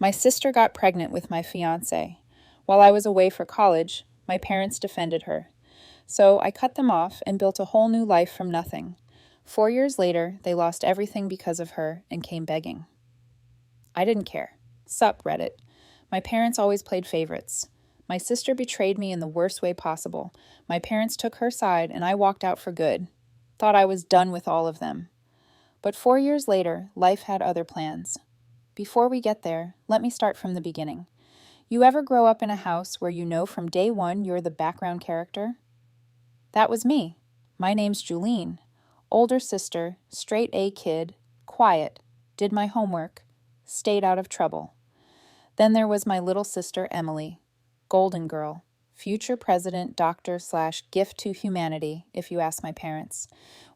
My sister got pregnant with my fiancé. While I was away for college, my parents defended her. So I cut them off and built a whole new life from nothing. 4 years later, they lost everything because of her and came begging. I didn't care. Sup, Reddit. My parents always played favorites. My sister betrayed me in the worst way possible. My parents took her side and I walked out for good. Thought I was done with all of them. But 4 years later, life had other plans. Before we get there, let me start from the beginning. You ever grow up in a house where you know from day one you're the background character? That was me. My name's Julene. Older sister, straight A kid, quiet, did my homework, stayed out of trouble. Then there was my little sister Emily, golden girl, future president, doctor/gift to humanity, if you ask my parents.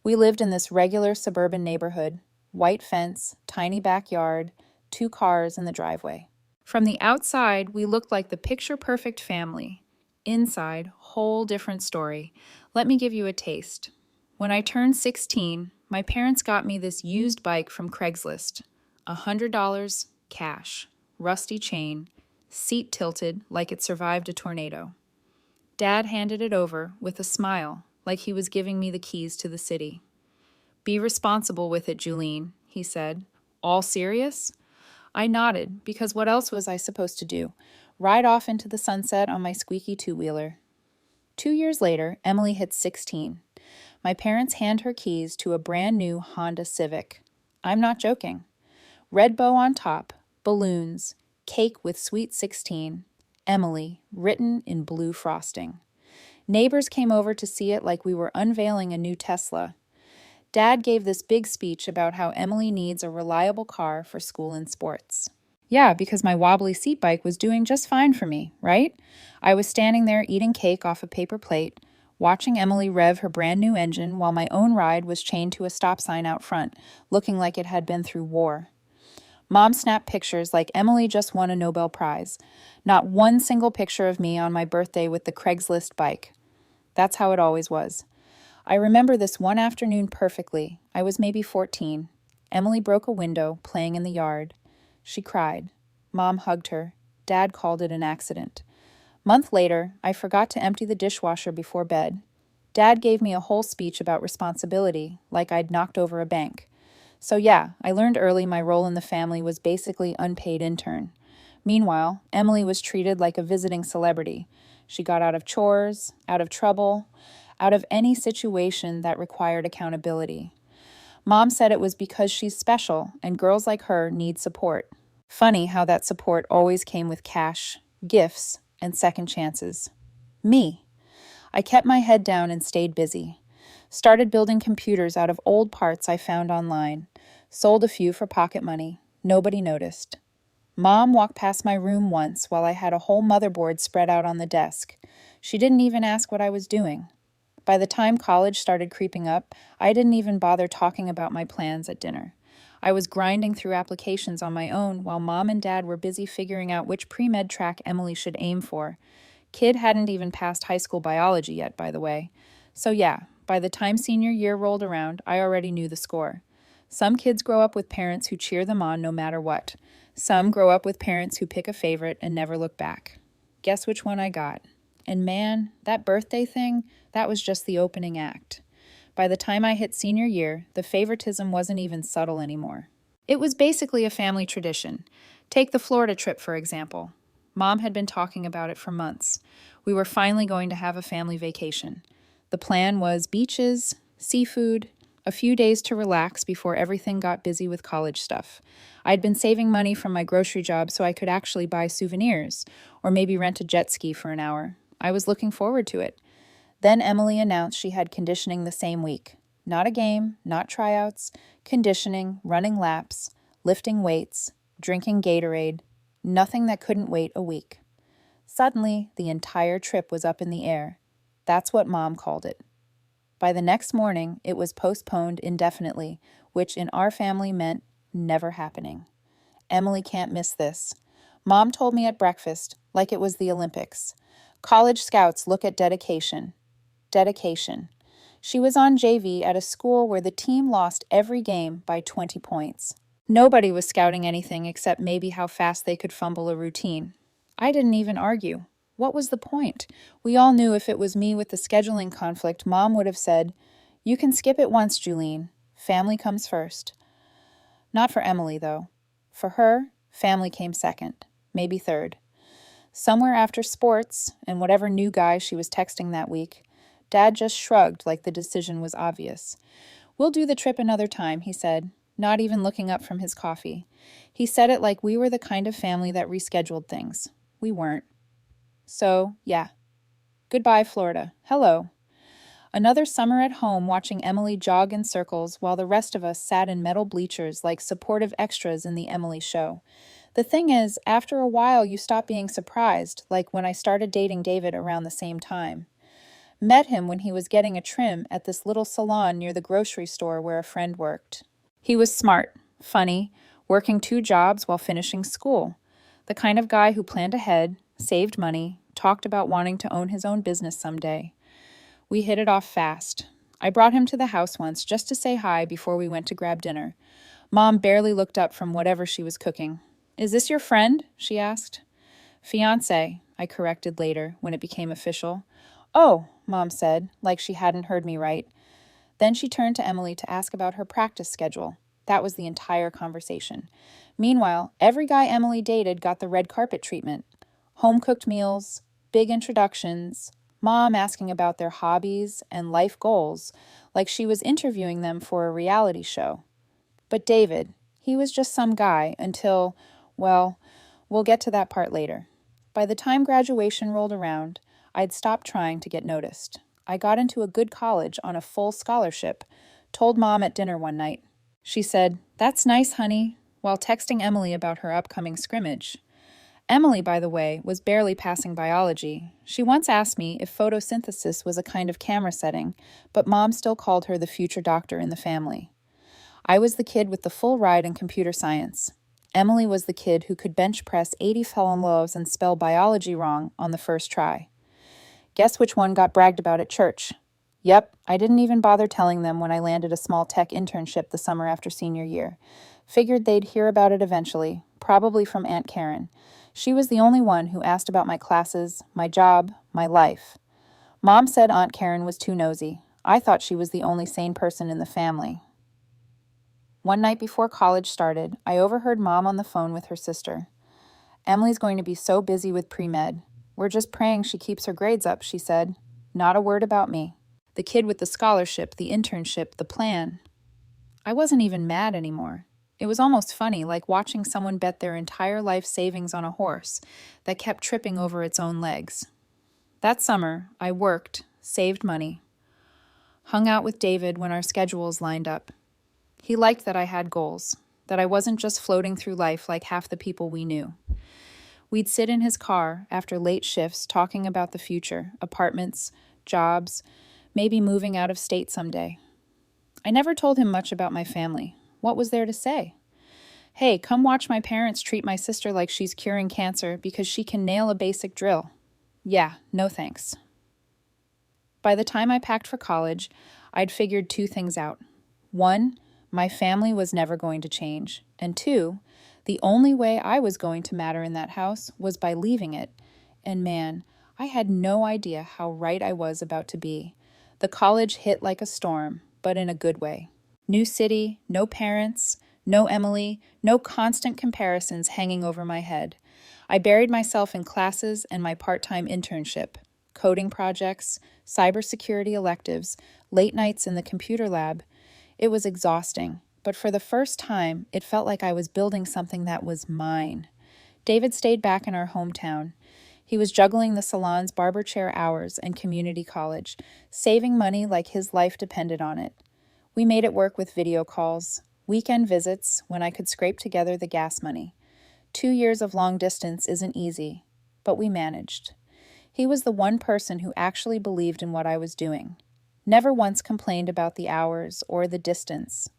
We lived in this regular suburban neighborhood, white fence, tiny backyard, 2 cars in the driveway. From the outside, we looked like the picture-perfect family. Inside, whole different story. Let me give you a taste. When I turned 16, my parents got me this used bike from Craigslist. $100 cash, rusty chain, seat tilted like it survived a tornado. Dad handed it over with a smile, like he was giving me the keys to the city. "Be responsible with it, Julene," he said. "All serious?" I nodded, because what else was I supposed to do? Ride off into the sunset on my squeaky two-wheeler. 2 years later, Emily hits 16. My parents hand her keys to a brand new Honda Civic. I'm not joking. Red bow on top, balloons, cake with Sweet 16, Emily, written in blue frosting. Neighbors came over to see it like we were unveiling a new Tesla. Dad gave this big speech about how Emily needs a reliable car for school and sports. Yeah, because my wobbly seat bike was doing just fine for me, right? I was standing there eating cake off a paper plate, watching Emily rev her brand new engine while my own ride was chained to a stop sign out front, looking like it had been through war. Mom snapped pictures like Emily just won a Nobel Prize. Not one single picture of me on my birthday with the Craigslist bike. That's how it always was. I remember this one afternoon perfectly. I was maybe 14. Emily broke a window, playing in the yard. She cried. Mom hugged her. Dad called it an accident. Month later, I forgot to empty the dishwasher before bed. Dad gave me a whole speech about responsibility, like I'd knocked over a bank. So yeah, I learned early my role in the family was basically unpaid intern. Meanwhile, Emily was treated like a visiting celebrity. She got out of chores, out of trouble, out of any situation that required accountability. Mom said it was because she's special and girls like her need support. Funny how that support always came with cash, gifts, and second chances. Me. I kept my head down and stayed busy. Started building computers out of old parts I found online. Sold a few for pocket money. Nobody noticed. Mom walked past my room once while I had a whole motherboard spread out on the desk. She didn't even ask what I was doing. By the time college started creeping up, I didn't even bother talking about my plans at dinner. I was grinding through applications on my own while Mom and Dad were busy figuring out which pre-med track Emily should aim for. Kid hadn't even passed high school biology yet, by the way. So yeah, by the time senior year rolled around, I already knew the score. Some kids grow up with parents who cheer them on no matter what. Some grow up with parents who pick a favorite and never look back. Guess which one I got? And man, that birthday thing, that was just the opening act. By the time I hit senior year, the favoritism wasn't even subtle anymore. It was basically a family tradition. Take the Florida trip, for example. Mom had been talking about it for months. We were finally going to have a family vacation. The plan was beaches, seafood, a few days to relax before everything got busy with college stuff. I'd been saving money from my grocery job so I could actually buy souvenirs, or maybe rent a jet ski for an hour. I was looking forward to it. Then Emily announced she had conditioning the same week. Not a game, not tryouts, conditioning, running laps, lifting weights, drinking Gatorade, nothing that couldn't wait a week. Suddenly, the entire trip was up in the air. That's what Mom called it. By the next morning, it was postponed indefinitely, which in our family meant never happening. Emily can't miss this. Mom told me at breakfast, like it was the Olympics. College scouts look at dedication. Dedication. She was on JV at a school where the team lost every game by 20 points. Nobody was scouting anything except maybe how fast they could fumble a routine. I didn't even argue. What was the point? We all knew if it was me with the scheduling conflict, Mom would have said, "You can skip it once, Julene. Family comes first." Not for Emily, though. For her, family came second, maybe third. Somewhere after sports and whatever new guy she was texting that week, Dad just shrugged like the decision was obvious. "We'll do the trip another time," he said, not even looking up from his coffee. He said it like we were the kind of family that rescheduled things. We weren't. So, yeah. Goodbye, Florida. Hello. Another summer at home watching Emily jog in circles while the rest of us sat in metal bleachers like supportive extras in the Emily show. The thing is, after a while you stop being surprised, like when I started dating David around the same time. Met him when he was getting a trim at this little salon near the grocery store where a friend worked. He was smart, funny, working 2 jobs while finishing school. The kind of guy who planned ahead, saved money, talked about wanting to own his own business someday. We hit it off fast. I brought him to the house once just to say hi before we went to grab dinner. Mom barely looked up from whatever she was cooking. "Is this your friend?" she asked. "Fiancé," I corrected later when it became official. "Oh," Mom said, like she hadn't heard me right. Then she turned to Emily to ask about her practice schedule. That was the entire conversation. Meanwhile, every guy Emily dated got the red carpet treatment. Home-cooked meals, big introductions, Mom asking about their hobbies and life goals, like she was interviewing them for a reality show. But David, he was just some guy until, well, we'll get to that part later. By the time graduation rolled around, I'd stopped trying to get noticed. I got into a good college on a full scholarship, told Mom at dinner one night. She said, "That's nice, honey," while texting Emily about her upcoming scrimmage. Emily, by the way, was barely passing biology. She once asked me if photosynthesis was a kind of camera setting, but Mom still called her the future doctor in the family. I was the kid with the full ride in computer science. Emily was the kid who could bench press 80 felon loaves and spell biology wrong on the first try. Guess which one got bragged about at church? Yep, I didn't even bother telling them when I landed a small tech internship the summer after senior year. Figured they'd hear about it eventually, probably from Aunt Karen. She was the only one who asked about my classes, my job, my life. Mom said Aunt Karen was too nosy. I thought she was the only sane person in the family. One night before college started, I overheard Mom on the phone with her sister. "Emily's going to be so busy with pre-med. We're just praying she keeps her grades up," she said. Not a word about me. The kid with the scholarship, the internship, the plan. I wasn't even mad anymore. It was almost funny, like watching someone bet their entire life savings on a horse that kept tripping over its own legs. That summer, I worked, saved money, hung out with David when our schedules lined up. He liked that I had goals, that I wasn't just floating through life like half the people we knew. We'd sit in his car after late shifts talking about the future, apartments, jobs, maybe moving out of state someday. I never told him much about my family. What was there to say? Hey, come watch my parents treat my sister like she's curing cancer because she can nail a basic drill. Yeah, no thanks. By the time I packed for college, I'd figured 2 things out. 1, my family was never going to change. And 2, the only way I was going to matter in that house was by leaving it. And man, I had no idea how right I was about to be. The college hit like a storm, but in a good way. New city, no parents, no Emily, no constant comparisons hanging over my head. I buried myself in classes and my part-time internship, coding projects, cybersecurity electives, late nights in the computer lab. It was exhausting, but for the first time, it felt like I was building something that was mine. David stayed back in our hometown. He was juggling the salon's barber chair hours and community college, saving money like his life depended on it. We made it work with video calls, weekend visits when I could scrape together the gas money. 2 years of long distance isn't easy, but we managed. He was the one person who actually believed in what I was doing. Never once complained about the hours or the distance.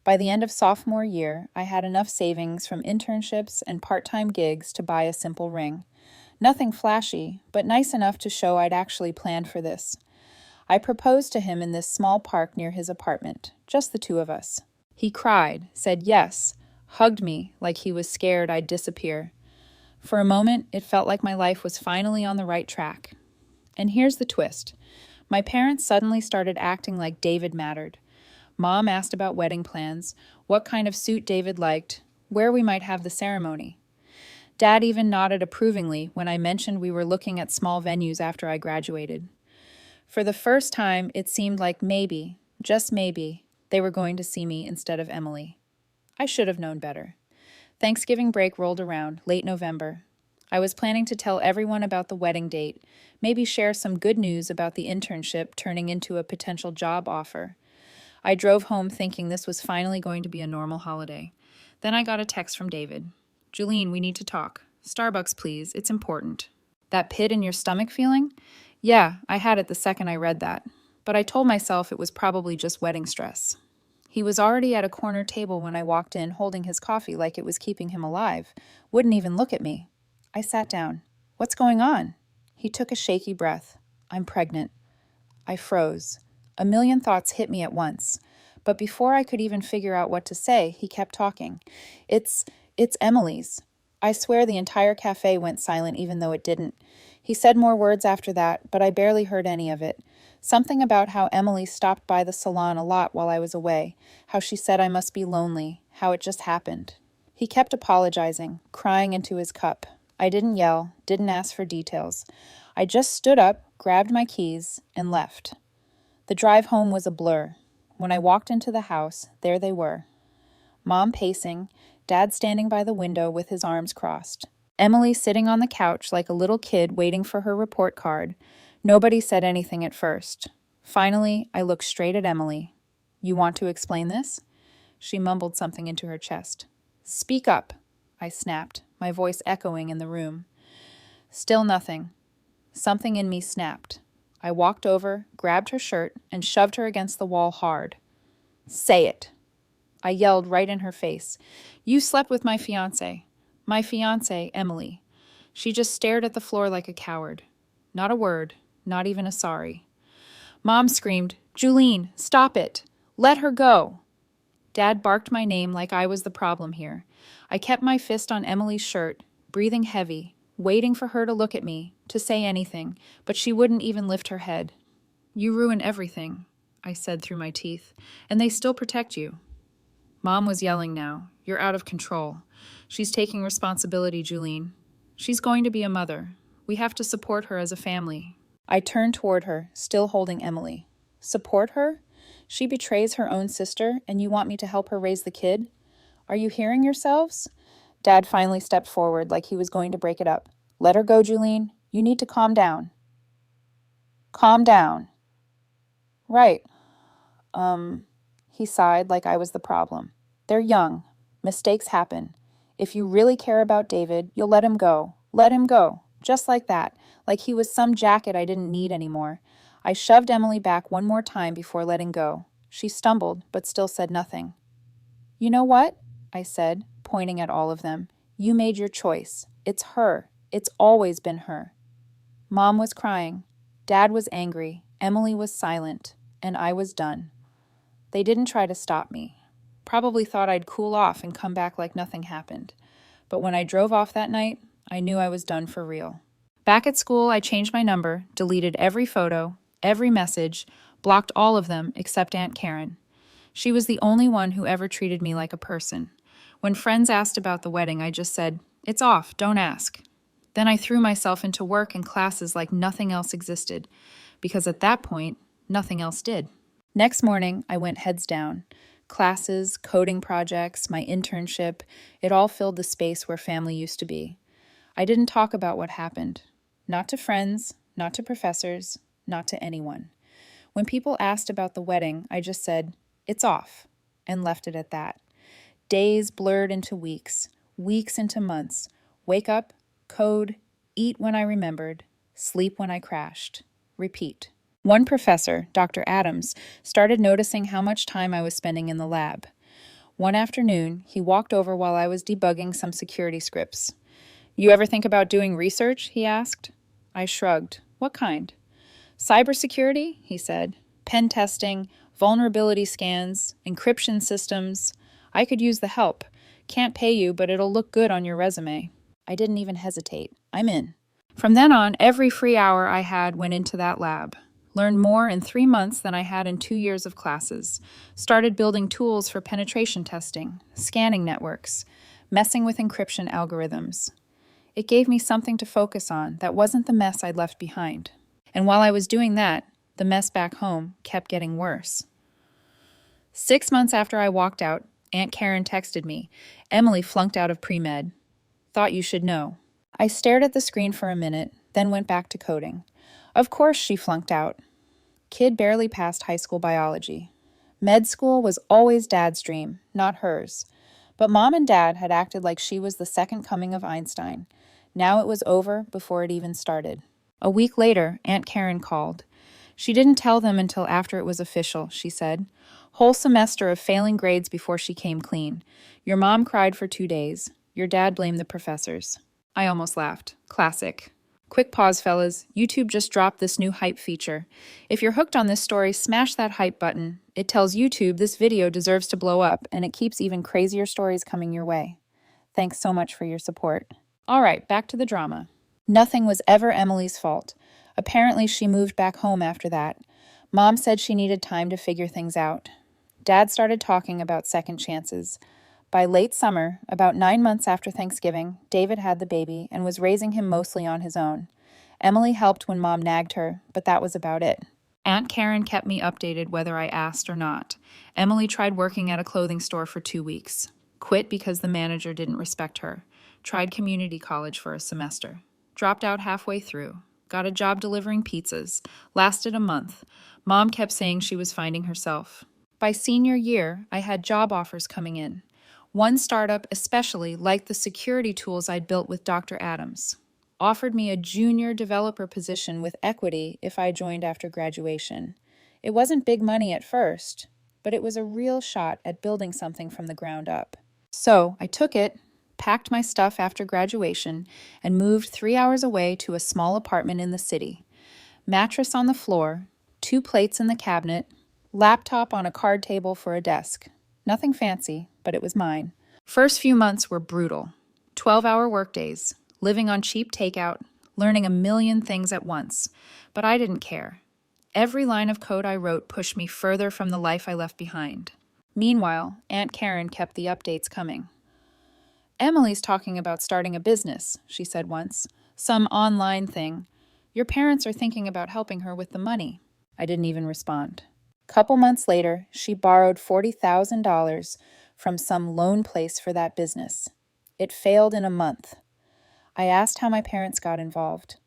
By the end of sophomore year, I had enough savings from internships and part-time gigs to buy a simple ring. Nothing flashy, but nice enough to show I'd actually planned for this. I proposed to him in this small park near his apartment, just the 2 of us. He cried, said yes, hugged me like he was scared I'd disappear. For a moment, it felt like my life was finally on the right track. And here's the twist. My parents suddenly started acting like David mattered. Mom asked about wedding plans, what kind of suit David liked, where we might have the ceremony. Dad even nodded approvingly when I mentioned we were looking at small venues after I graduated. For the first time, it seemed like maybe, just maybe, they were going to see me instead of Emily. I should have known better. Thanksgiving break rolled around, late November. I was planning to tell everyone about the wedding date, maybe share some good news about the internship turning into a potential job offer. I drove home thinking this was finally going to be a normal holiday. Then I got a text from David. Julene, we need to talk. Starbucks, please. It's important. That pit in your stomach feeling? Yeah, I had it the second I read that. But I told myself it was probably just wedding stress. He was already at a corner table when I walked in, holding his coffee like it was keeping him alive. Wouldn't even look at me. I sat down. What's going on? He took a shaky breath. I'm pregnant. I froze. A million thoughts hit me at once. But before I could even figure out what to say, he kept talking. It's Emily's. I swear the entire cafe went silent even though it didn't. He said more words after that, but I barely heard any of it. Something about how Emily stopped by the salon a lot while I was away, how she said I must be lonely, how it just happened. He kept apologizing, crying into his cup. I didn't yell, didn't ask for details. I just stood up, grabbed my keys, and left. The drive home was a blur. When I walked into the house, there they were. Mom pacing, Dad standing by the window with his arms crossed. Emily sitting on the couch like a little kid waiting for her report card. Nobody said anything at first. Finally, I looked straight at Emily. You want to explain this? She mumbled something into her chest. Speak up, I snapped, my voice echoing in the room. Still nothing. Something in me snapped. I walked over, grabbed her shirt, and shoved her against the wall hard. Say it. I yelled right in her face. You slept with my fiancé. My fiancé, Emily. She just stared at the floor like a coward. Not a word, not even a sorry. Mom screamed, Julene, stop it. Let her go. Dad barked my name like I was the problem here. I kept my fist on Emily's shirt, breathing heavy, waiting for her to look at me, to say anything, but she wouldn't even lift her head. You ruin everything, I said through my teeth, and they still protect you. Mom was yelling now. You're out of control. She's taking responsibility, Julene. She's going to be a mother. We have to support her as a family. I turned toward her, still holding Emily. Support her? She betrays her own sister, and you want me to help her raise the kid? Are you hearing yourselves? Dad finally stepped forward like he was going to break it up. Let her go, Julene. You need to calm down. Calm down. Right. He sighed like I was the problem. They're young. Mistakes happen. If you really care about David, you'll let him go. Let him go. Just like that. Like he was some jacket I didn't need anymore. I shoved Emily back one more time before letting go. She stumbled, but still said nothing. You know what? I said, pointing at all of them. You made your choice. It's her. It's always been her. Mom was crying. Dad was angry. Emily was silent. And I was done. They didn't try to stop me. Probably thought I'd cool off and come back like nothing happened. But when I drove off that night, I knew I was done for real. Back at school, I changed my number, deleted every photo, every message, blocked all of them except Aunt Karen. She was the only one who ever treated me like a person. When friends asked about the wedding, I just said, it's off, don't ask. Then I threw myself into work and classes like nothing else existed, because at that point, nothing else did. Next morning, I went heads down. Classes, coding projects, my internship, it all filled the space where family used to be. I didn't talk about what happened. Not to friends, not to professors, not to anyone. When people asked about the wedding, I just said, it's off, and left it at that. Days blurred into weeks, weeks into months. Wake up, code, eat when I remembered, sleep when I crashed. Repeat. One professor, Dr. Adams, started noticing how much time I was spending in the lab. One afternoon, he walked over while I was debugging some security scripts. You ever think about doing research? He asked. I shrugged. What kind? Cybersecurity, he said. Pen testing, vulnerability scans, encryption systems. I could use the help. Can't pay you, but it'll look good on your resume. I didn't even hesitate. I'm in. From then on, every free hour I had went into that lab. Learned more in 3 months than I had in 2 years of classes. Started building tools for penetration testing, scanning networks, messing with encryption algorithms. It gave me something to focus on that wasn't the mess I'd left behind. And while I was doing that, the mess back home kept getting worse. 6 months after I walked out, Aunt Karen texted me, "Emily flunked out of pre-med. Thought you should know." I stared at the screen for a minute, then went back to coding. Of course she flunked out. Kid barely passed high school biology. Med school was always Dad's dream, not hers. But Mom and Dad had acted like she was the second coming of Einstein. Now it was over before it even started. A week later, Aunt Karen called. She didn't tell them until after it was official, she said. Whole semester of failing grades before she came clean. Your mom cried for 2 days. Your dad blamed the professors. I almost laughed. Classic. Quick pause, fellas. YouTube just dropped this new hype feature. If you're hooked on this story, smash that hype button. It tells YouTube this video deserves to blow up, and it keeps even crazier stories coming your way. Thanks so much for your support. All right, back to the drama. Nothing was ever Emily's fault. Apparently, she moved back home after that. Mom said she needed time to figure things out. Dad started talking about second chances. By late summer, about 9 months after Thanksgiving, David had the baby and was raising him mostly on his own. Emily helped when Mom nagged her, but that was about it. Aunt Karen kept me updated whether I asked or not. Emily tried working at a clothing store for 2 weeks. Quit because the manager didn't respect her. Tried community college for a semester. Dropped out halfway through. Got a job delivering pizzas. Lasted a month. Mom kept saying she was finding herself. By senior year, I had job offers coming in. One startup especially liked the security tools I'd built with Dr. Adams. Offered me a junior developer position with equity if I joined after graduation. It wasn't big money at first, but it was a real shot at building something from the ground up. So I took it, packed my stuff after graduation, and moved 3 hours away to a small apartment in the city. Mattress on the floor, 2 plates in the cabinet, laptop on a card table for a desk. Nothing fancy, but it was mine. First few months were brutal. 12-hour workdays, living on cheap takeout, learning a million things at once. But I didn't care. Every line of code I wrote pushed me further from the life I left behind. Meanwhile, Aunt Karen kept the updates coming. Emily's talking about starting a business, she said once. Some online thing. Your parents are thinking about helping her with the money. I didn't even respond. Couple months later, she borrowed $40,000 from some loan place for that business. It failed in a month. I asked how my parents got involved.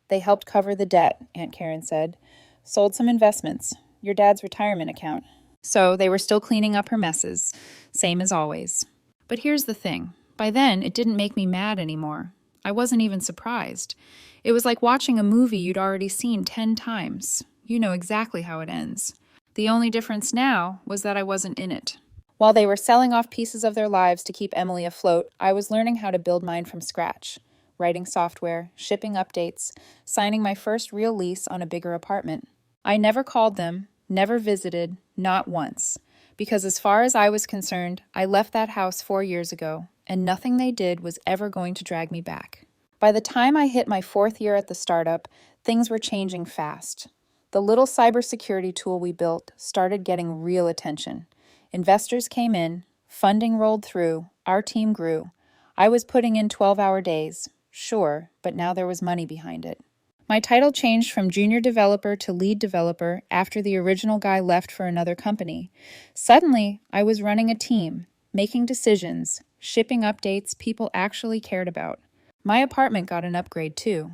They helped cover the debt, Aunt Karen said. Sold some investments, your dad's retirement account. So they were still cleaning up her messes, same as always. But here's the thing. By then, it didn't make me mad anymore. I wasn't even surprised. It was like watching a movie you'd already seen 10 times. You know exactly how it ends. The only difference now was that I wasn't in it. While they were selling off pieces of their lives to keep Emily afloat, I was learning how to build mine from scratch. Writing software, shipping updates, signing my first real lease on a bigger apartment. I never called them, never visited, not once. Because as far as I was concerned, I left that house 4 years ago, and nothing they did was ever going to drag me back. By the time I hit my 4th year at the startup, things were changing fast. The little cybersecurity tool we built started getting real attention. Investors came in, funding rolled through, our team grew. I was putting in 12-hour days, sure, but now there was money behind it. My title changed from junior developer to lead developer after the original guy left for another company. Suddenly, I was running a team, making decisions, shipping updates people actually cared about. My apartment got an upgrade too.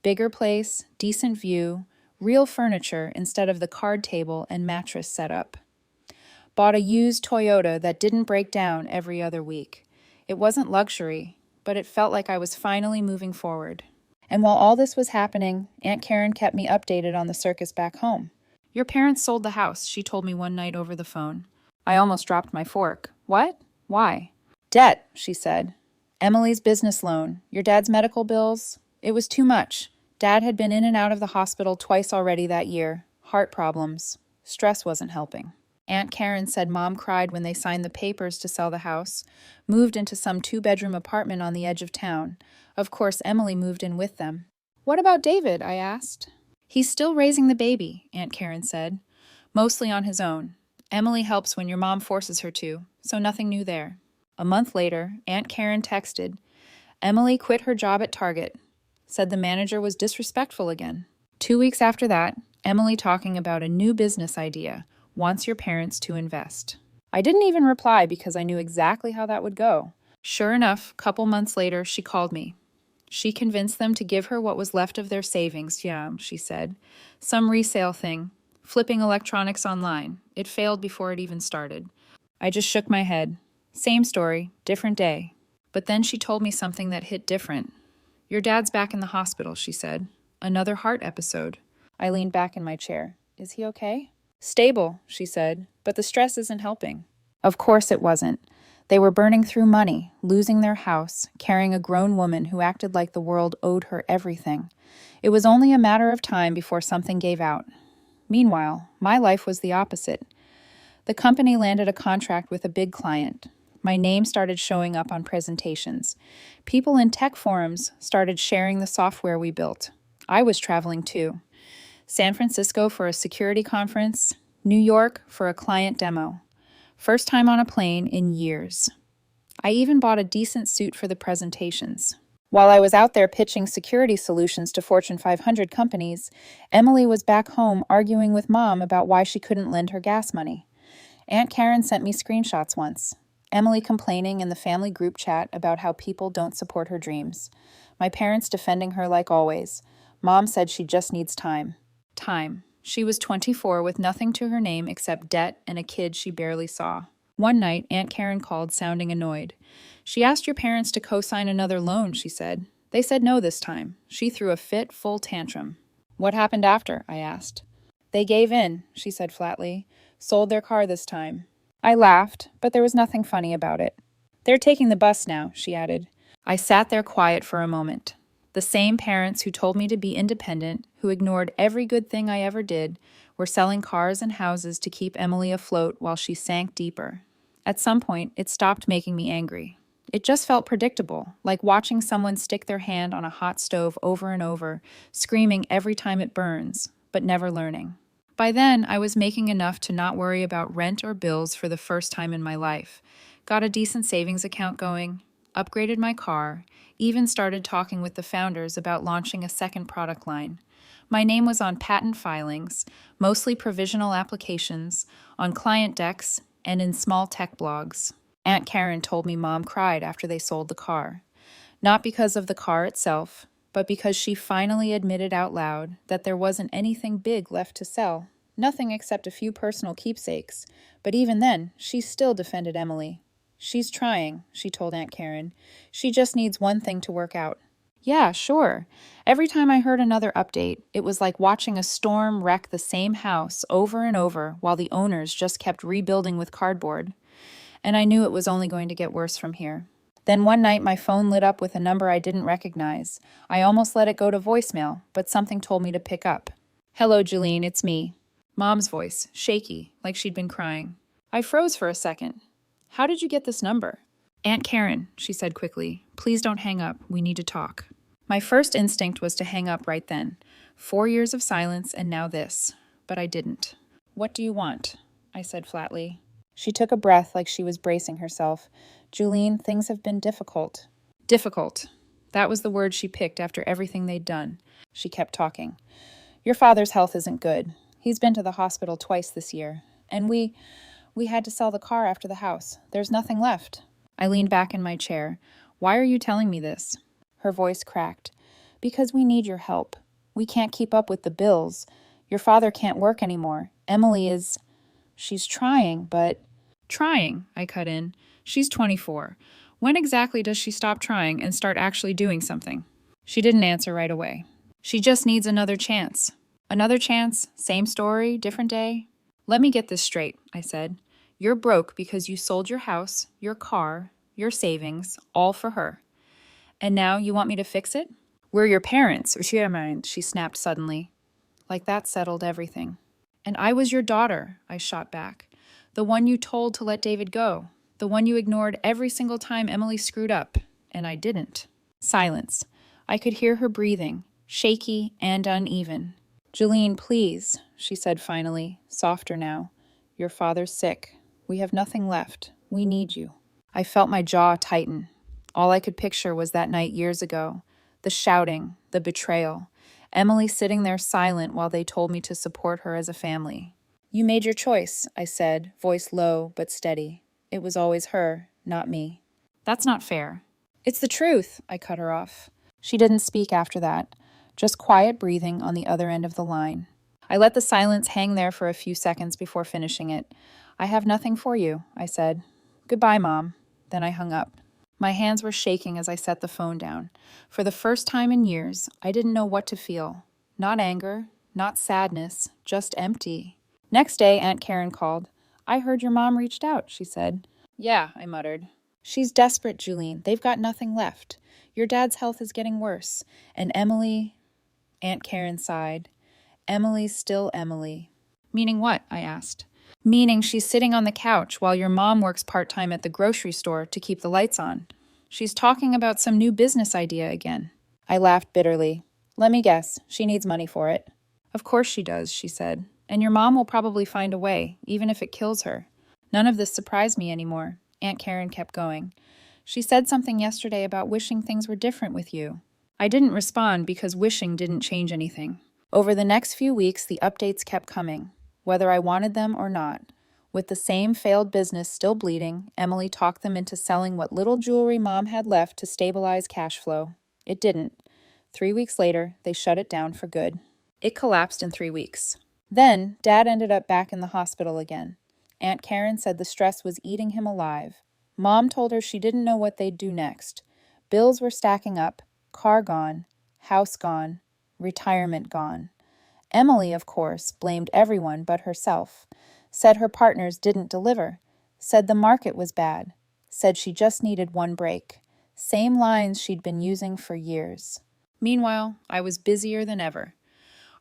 Bigger place, decent view, real furniture instead of the card table and mattress setup. Bought a used Toyota that didn't break down every other week. It wasn't luxury, but it felt like I was finally moving forward. And while all this was happening, Aunt Karen kept me updated on the circus back home. Your parents sold the house, she told me one night over the phone. I almost dropped my fork. What? Why? Debt, she said. Emily's business loan, your dad's medical bills. It was too much. Dad had been in and out of the hospital twice already that year. Heart problems. Stress wasn't helping. Aunt Karen said Mom cried when they signed the papers to sell the house, moved into some two-bedroom apartment on the edge of town. Of course, Emily moved in with them. What about David? I asked. He's still raising the baby, Aunt Karen said. Mostly on his own. Emily helps when your mom forces her to, so nothing new there. A month later, Aunt Karen texted, Emily quit her job at Target. Said the manager was disrespectful again. 2 weeks after that, Emily talking about a new business idea, wants your parents to invest. I didn't even reply because I knew exactly how that would go. Sure enough, a couple months later, she called me. She convinced them to give her what was left of their savings, yeah, she said. Some resale thing. Flipping electronics online. It failed before it even started. I just shook my head. Same story, different day. But then she told me something that hit different. Your dad's back in the hospital, she said. Another heart episode. I leaned back in my chair. Is he okay? Stable, she said, but the stress isn't helping. Of course it wasn't. They were burning through money, losing their house, carrying a grown woman who acted like the world owed her everything. It was only a matter of time before something gave out. Meanwhile, my life was the opposite. The company landed a contract with a big client. My name started showing up on presentations. People in tech forums started sharing the software we built. I was traveling too. San Francisco for a security conference, New York for a client demo. First time on a plane in years. I even bought a decent suit for the presentations. While I was out there pitching security solutions to Fortune 500 companies, Emily was back home arguing with Mom about why she couldn't lend her gas money. Aunt Karen sent me screenshots once. Emily complaining in the family group chat about how people don't support her dreams. My parents defending her like always. Mom said she just needs time. Time. She was 24 with nothing to her name except debt and a kid she barely saw. One night, Aunt Karen called, sounding annoyed. She asked your parents to co-sign another loan, she said. They said no this time. She threw a full tantrum. What happened after? I asked. They gave in, she said flatly. Sold their car this time. I laughed, but there was nothing funny about it. They're taking the bus now, she added. I sat there quiet for a moment. The same parents who told me to be independent, who ignored every good thing I ever did, were selling cars and houses to keep Emily afloat while she sank deeper. At some point, it stopped making me angry. It just felt predictable, like watching someone stick their hand on a hot stove over and over, screaming every time it burns, but never learning. By then, I was making enough to not worry about rent or bills for the first time in my life. Got a decent savings account going, upgraded my car, even started talking with the founders about launching a second product line. My name was on patent filings, mostly provisional applications, on client decks, and in small tech blogs. Aunt Karen told me Mom cried after they sold the car. Not because of the car itself, but because she finally admitted out loud that there wasn't anything big left to sell. Nothing except a few personal keepsakes. But even then, she still defended Emily. She's trying, she told Aunt Karen. She just needs one thing to work out. Yeah, sure. Every time I heard another update, it was like watching a storm wreck the same house over and over while the owners just kept rebuilding with cardboard. And I knew it was only going to get worse from here. Then one night my phone lit up with a number I didn't recognize. I almost let it go to voicemail, but something told me to pick up. Hello, Julene, it's me. Mom's voice, shaky, like she'd been crying. I froze for a second. How did you get this number? Aunt Karen, she said quickly. Please don't hang up. We need to talk. My first instinct was to hang up right then. 4 years of silence and now this. But I didn't. What do you want? I said flatly. She took a breath like she was bracing herself. Julene, things have been difficult. Difficult. That was the word she picked after everything they'd done. She kept talking. Your father's health isn't good. He's been to the hospital twice this year. And we had to sell the car after the house. There's nothing left. I leaned back in my chair. Why are you telling me this? Her voice cracked. Because we need your help. We can't keep up with the bills. Your father can't work anymore. Emily is... She's trying, but... Trying, I cut in. She's 24. When exactly does she stop trying and start actually doing something? She didn't answer right away. She just needs another chance. Another chance, same story, different day. Let me get this straight, I said. You're broke because you sold your house, your car, your savings, all for her. And now you want me to fix it? We're your parents, she snapped suddenly. Like that settled everything. And I was your daughter, I shot back. The one you told to let David go. The one you ignored every single time Emily screwed up. And I didn't. Silence. I could hear her breathing, shaky and uneven. Julene, please, she said finally, softer now. Your father's sick. We have nothing left. We need you. I felt my jaw tighten. All I could picture was that night years ago. The shouting, the betrayal. Emily sitting there silent while they told me to support her as a family. You made your choice, I said, voice low but steady. It was always her, not me. That's not fair. It's the truth, I cut her off. She didn't speak after that, just quiet breathing on the other end of the line. I let the silence hang there for a few seconds before finishing it. I have nothing for you, I said. Goodbye, Mom. Then I hung up. My hands were shaking as I set the phone down. For the first time in years, I didn't know what to feel. Not anger, not sadness, just empty. Next day, Aunt Karen called. I heard your mom reached out, she said. Yeah, I muttered. She's desperate, Julene. They've got nothing left. Your dad's health is getting worse. And Emily... Aunt Karen sighed. Emily's still Emily. Meaning what? I asked. Meaning she's sitting on the couch while your mom works part-time at the grocery store to keep the lights on. She's talking about some new business idea again. I laughed bitterly. Let me guess, she needs money for it. Of course she does, she said. And your mom will probably find a way, even if it kills her. None of this surprised me anymore. Aunt Karen kept going. She said something yesterday about wishing things were different with you. I didn't respond because wishing didn't change anything. Over the next few weeks, the updates kept coming, whether I wanted them or not. With the same failed business still bleeding, Emily talked them into selling what little jewelry Mom had left to stabilize cash flow. It didn't. 3 weeks later, they shut it down for good. It collapsed in 3 weeks. Then, Dad ended up back in the hospital again. Aunt Karen said the stress was eating him alive. Mom told her she didn't know what they'd do next. Bills were stacking up, car gone, house gone, retirement gone. Emily, of course, blamed everyone but herself. Said her partners didn't deliver. Said the market was bad. Said she just needed one break. Same lines she'd been using for years. Meanwhile, I was busier than ever.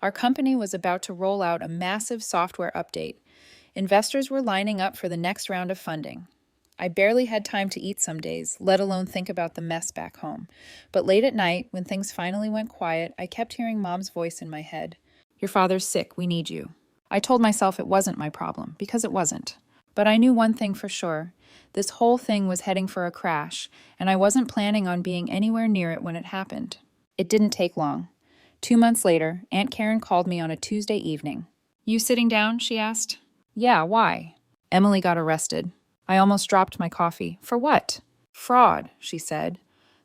Our company was about to roll out a massive software update. Investors were lining up for the next round of funding. I barely had time to eat some days, let alone think about the mess back home. But late at night, when things finally went quiet, I kept hearing Mom's voice in my head. Your father's sick, we need you. I told myself it wasn't my problem, because it wasn't. But I knew one thing for sure. This whole thing was heading for a crash, and I wasn't planning on being anywhere near it when it happened. It didn't take long. 2 months later, Aunt Karen called me on a Tuesday evening. You sitting down? She asked. Yeah, why? Emily got arrested. I almost dropped my coffee. For what? Fraud, she said.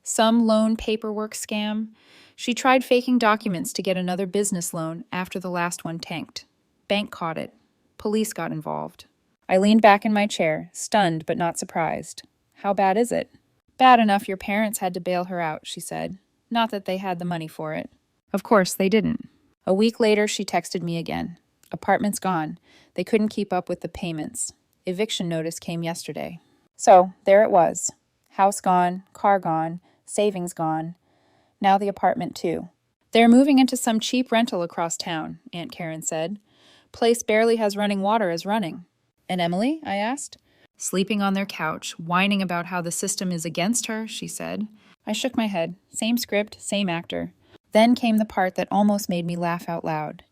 Some loan paperwork scam. She tried faking documents to get another business loan after the last one tanked. Bank caught it. Police got involved. I leaned back in my chair, stunned but not surprised. How bad is it? Bad enough your parents had to bail her out, she said. Not that they had the money for it. Of course, they didn't. A week later, she texted me again. Apartment's gone. They couldn't keep up with the payments. Eviction notice came yesterday. So, there it was. House gone, car gone, savings gone. Now the apartment too. They're moving into some cheap rental across town, Aunt Karen said. Place barely has running water as running. And Emily? I asked. Sleeping on their couch, whining about how the system is against her, she said. I shook my head. Same script, same actor. Then came the part that almost made me laugh out loud.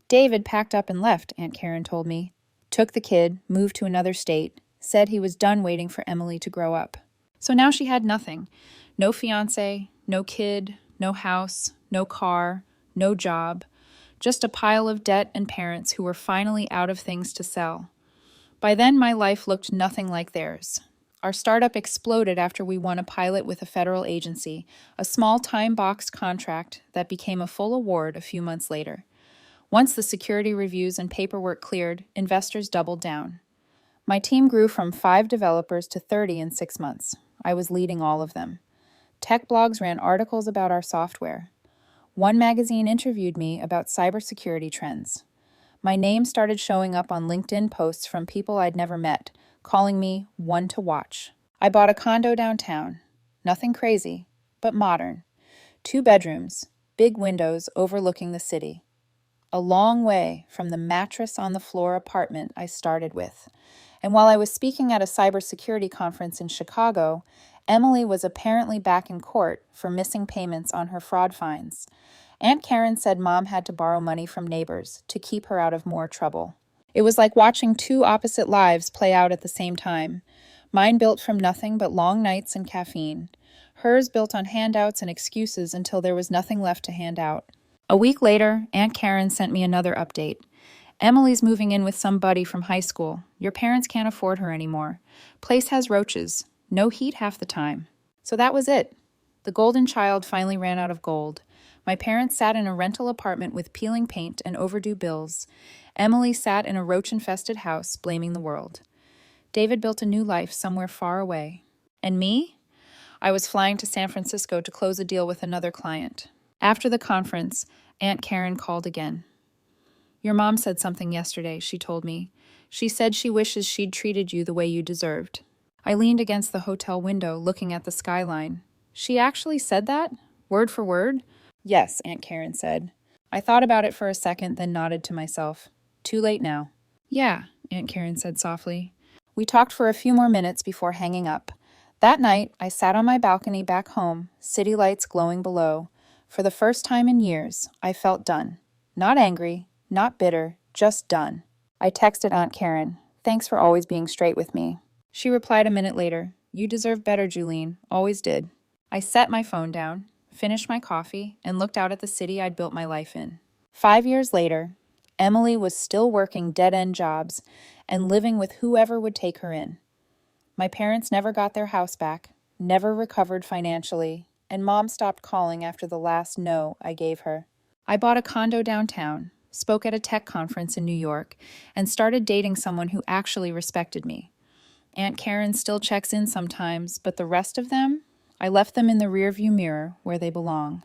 David packed up and left, Aunt Karen told me. Took the kid, moved to another state, said he was done waiting for Emily to grow up. So now she had nothing. No fiancé, no kid, no house, no car, no job. Just a pile of debt and parents who were finally out of things to sell. By then, my life looked nothing like theirs. Our startup exploded after we won a pilot with a federal agency, a small time-boxed contract that became a full award a few months later. Once the security reviews and paperwork cleared, investors doubled down. My team grew from 5 developers to 30 in 6 months. I was leading all of them. Tech blogs ran articles about our software. One magazine interviewed me about cybersecurity trends. My name started showing up on LinkedIn posts from people I'd never met, calling me one to watch. I bought a condo downtown. Nothing crazy, but modern. 2 bedrooms, big windows overlooking the city. A long way from the mattress on the floor apartment I started with. And while I was speaking at a cybersecurity conference in Chicago, Emily was apparently back in court for missing payments on her fraud fines. Aunt Karen said Mom had to borrow money from neighbors to keep her out of more trouble. It was like watching two opposite lives play out at the same time. Mine built from nothing but long nights and caffeine. Hers built on handouts and excuses until there was nothing left to hand out. A week later, Aunt Karen sent me another update. Emily's moving in with some buddy from high school. Your parents can't afford her anymore. Place has roaches. No heat half the time. So that was it. The golden child finally ran out of gold. My parents sat in a rental apartment with peeling paint and overdue bills. Emily sat in a roach-infested house, blaming the world. David built a new life somewhere far away. And me? I was flying to San Francisco to close a deal with another client. After the conference, Aunt Karen called again. Your mom said something yesterday, she told me. She said she wishes she'd treated you the way you deserved. I leaned against the hotel window, looking at the skyline. She actually said that? Word for word? Yes, Aunt Karen said. I thought about it for a second, then nodded to myself. Too late now. Yeah, Aunt Karen said softly. We talked for a few more minutes before hanging up. That night, I sat on my balcony back home, city lights glowing below. For the first time in years, I felt done. Not angry, not bitter, just done. I texted Aunt Karen, "Thanks for always being straight with me." She replied a minute later, "You deserve better, Julene. Always did." I set my phone down, finished my coffee, and looked out at the city I'd built my life in. 5 years later, Emily was still working dead-end jobs and living with whoever would take her in. My parents never got their house back, never recovered financially, and Mom stopped calling after the last no I gave her. I bought a condo downtown, spoke at a tech conference in New York, and started dating someone who actually respected me. Aunt Karen still checks in sometimes, but the rest of them, I left them in the rearview mirror where they belong.